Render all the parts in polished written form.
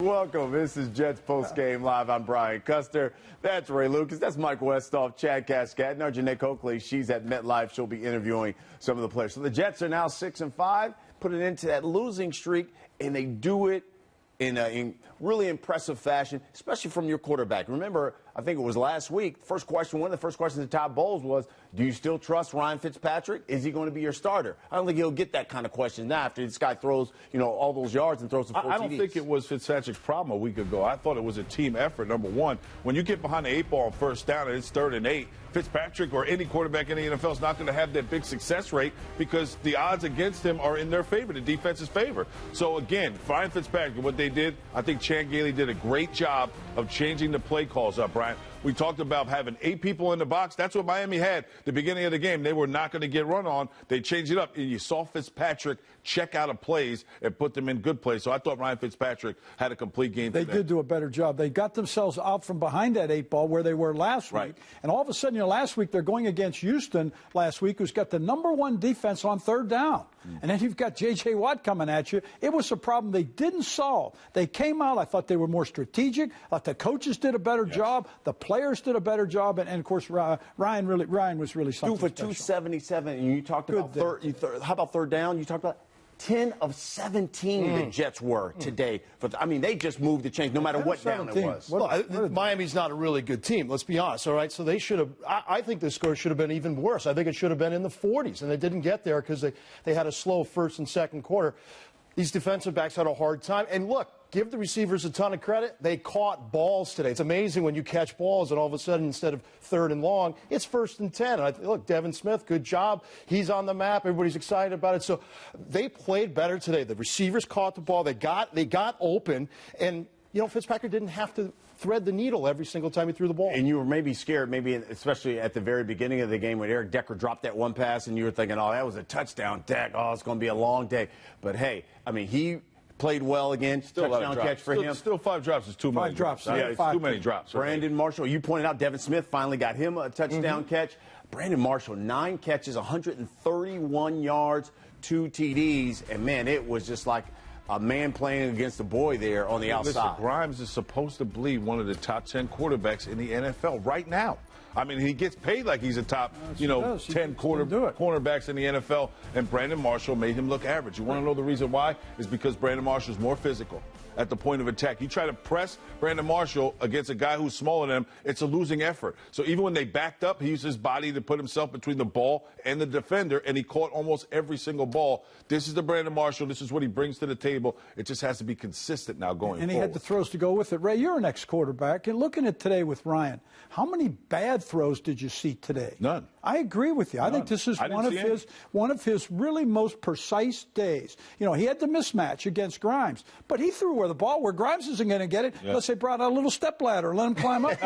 Welcome. This is Jets Post Game Live. I'm Brian Custer. That's Ray Lucas. That's Mike Westhoff, Chad Cascadden. Our Janae Coakley, she's at MetLife. She'll be interviewing some of the players. So the Jets are now 6-5, put it into that losing streak, and they do it in really impressive fashion, especially from your quarterback. Remember, I think it was last week, one of the first questions at Todd Bowles was, do you still trust Ryan Fitzpatrick? Is he going to be your starter? I don't think he'll get that kind of question now after this guy throws, all those yards and throws some 4 TDs. I don't think it was Fitzpatrick's problem a week ago. I thought it was a team effort, number one. When you get behind the 8 ball on first down and it's 3rd and 8, Fitzpatrick or any quarterback in the NFL is not going to have that big success rate because the odds against him are in their favor, the defense's favor. So, again, Ryan Fitzpatrick, what they did, I think Chad Cascadden did a great job of changing the play calls up, Brian. We talked about having 8 people in the box. That's what Miami had at the beginning of the game. They were not going to get run on. They changed it up. And you saw Fitzpatrick check out of plays and put them in good plays. So I thought Ryan Fitzpatrick had a complete game today. They did do a better job. They got themselves out from behind that 8 ball where they were last week. And all of a sudden, last week they're going against Houston last week, who's got the #1 defense on 3rd down. And then you've got J.J. Watt coming at you. It was a problem they didn't solve. They came out. I thought they were more strategic. I thought the coaches did a better job. The players did a better job. And of course, Ryan was really something 2 for special. 277. And you talked about how about 3rd down? You talked about 10 of 17 the Jets were today. They just moved the chains no matter what down it was. Well, Miami's not a really good team, let's be honest, all right? So they should have – I think the score should have been even worse. I think it should have been in the 40s, and they didn't get there because they had a slow first and second quarter. These defensive backs had a hard time. And look, give the receivers a ton of credit. They caught balls today. It's amazing when you catch balls and all of a sudden, instead of 3rd and long, it's 1st and 10. And look, Devin Smith, good job. He's on the map. Everybody's excited about it. So they played better today. The receivers caught the ball. They got open. And, Fitzpatrick didn't have to thread the needle every single time he threw the ball. And you were maybe scared, especially at the very beginning of the game when Eric Decker dropped that one pass and you were thinking, oh, that was a touchdown, Dak. Oh, it's going to be a long day. But, hey, he played well again. Touchdown catch for him. Still 5 drops is too many. 5 drops. Yeah, it's too many drops. Brandon Marshall, you pointed out Devin Smith finally got him a touchdown catch. Brandon Marshall, 9 catches, 131 yards, 2 TDs. And, man, it was just like a man playing against a boy there on the outside. Listen, Grimes is supposed to be one of the top 10 quarterbacks in the NFL right now. He gets paid like he's a top, 10 cornerbacks in the NFL, and Brandon Marshall made him look average. You want to know the reason why? Is because Brandon Marshall's more physical at the point of attack. You try to press Brandon Marshall against a guy who's smaller than him, it's a losing effort. So even when they backed up, he used his body to put himself between the ball and the defender, and he caught almost every single ball. This is the Brandon Marshall. This is what he brings to the table. It just has to be consistent now going forward. And he had the throws to go with it. Ray, you're an ex-quarterback, and looking at today with Ryan, how many bad throws did you see today? None. I agree with you. None. I think this is one of his really most precise days. He had the mismatch against Grimes, but he threw where Grimes isn't going to get it. Unless they brought out a little step ladder and let him climb up. He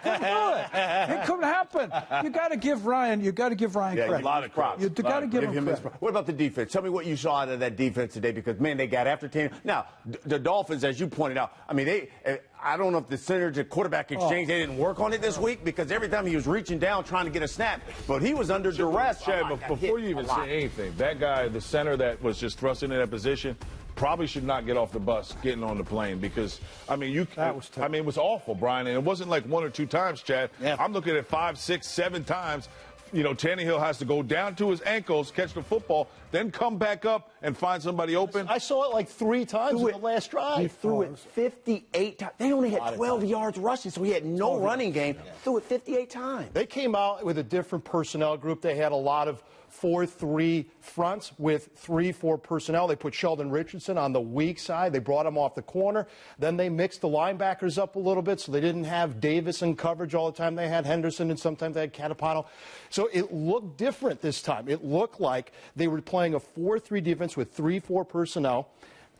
couldn't do it. It couldn't happen. You got to give Ryan credit. A lot of props. You got to give him credit. What about the defense? Tell me what you saw out of that defense today, because, man, they got after team. Now, the Dolphins, as you pointed out, I don't know if the center to quarterback exchange, they didn't work on it this week, because every time he was reaching down trying to get a snap, but he was under duress. Chad, before you even say anything, that guy, the center that was just thrusting in that position, probably should not get off the bus getting on the plane, because, it was awful, Brian, and it wasn't like 1 or 2 times, Chad. Yeah. I'm looking at 5, 6, 7 times. Tannehill has to go down to his ankles, catch the football, then come back up and find somebody open. I saw it like 3 times in the last drive. He threw it 58 times. They only had 12 yards rushing, so he had no running game. Threw it 58 times. They came out with a different personnel group. They had a lot of 4-3 fronts with 3-4 personnel. They put Sheldon Richardson on the weak side. They brought him off the corner. Then they mixed the linebackers up a little bit, so they didn't have Davis in coverage all the time. They had Henderson, and sometimes they had Catapano. So it looked different this time. It looked like they were playing a 4-3 defense with 3-4 personnel.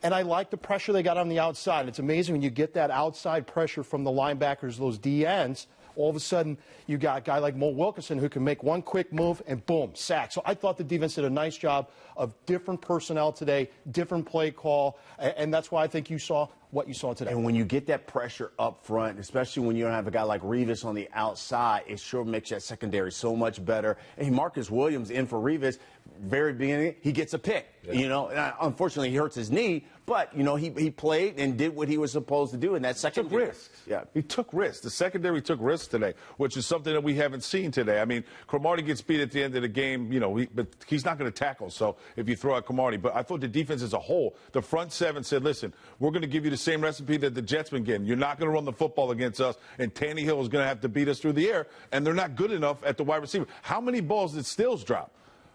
And I like the pressure they got on the outside. It's amazing when you get that outside pressure from the linebackers, those DNs. All of a sudden, you got a guy like Mo Wilkerson who can make one quick move and boom, sack. So I thought the defense did a nice job of different personnel today, different play call, and that's why I think you saw what you saw today. And when you get that pressure up front, especially when you don't have a guy like Revis on the outside, it sure makes that secondary so much better. And Marcus Williams in for Revis, very beginning, he gets a pick. Yeah. You know, and unfortunately, he hurts his knee, but, you know, he played and did what he was supposed to do in that second. Took risks. Yeah. He took risks. The secondary took risks today, which is something that we haven't seen today. I mean, Cromartie gets beat at the end of the game, you know, but he's not going to tackle. So if you throw out Cromartie, but I thought the defense as a whole, the front seven said, listen, we're going to give you the same recipe that the Jets been getting. You're not going to run the football against us, and Tannehill is going to have to beat us through the air, and they're not good enough at the wide receiver. How many balls did Stills drop?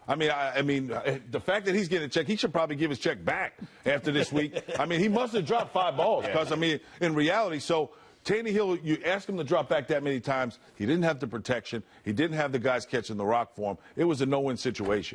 I mean, the fact that he's getting a check, he should probably give his check back after this week. I mean, he must have dropped 5 balls because, I mean, in reality, so Tannehill, you ask him to drop back that many times. He didn't have the protection. He didn't have the guys catching the rock for him. It was a no-win situation.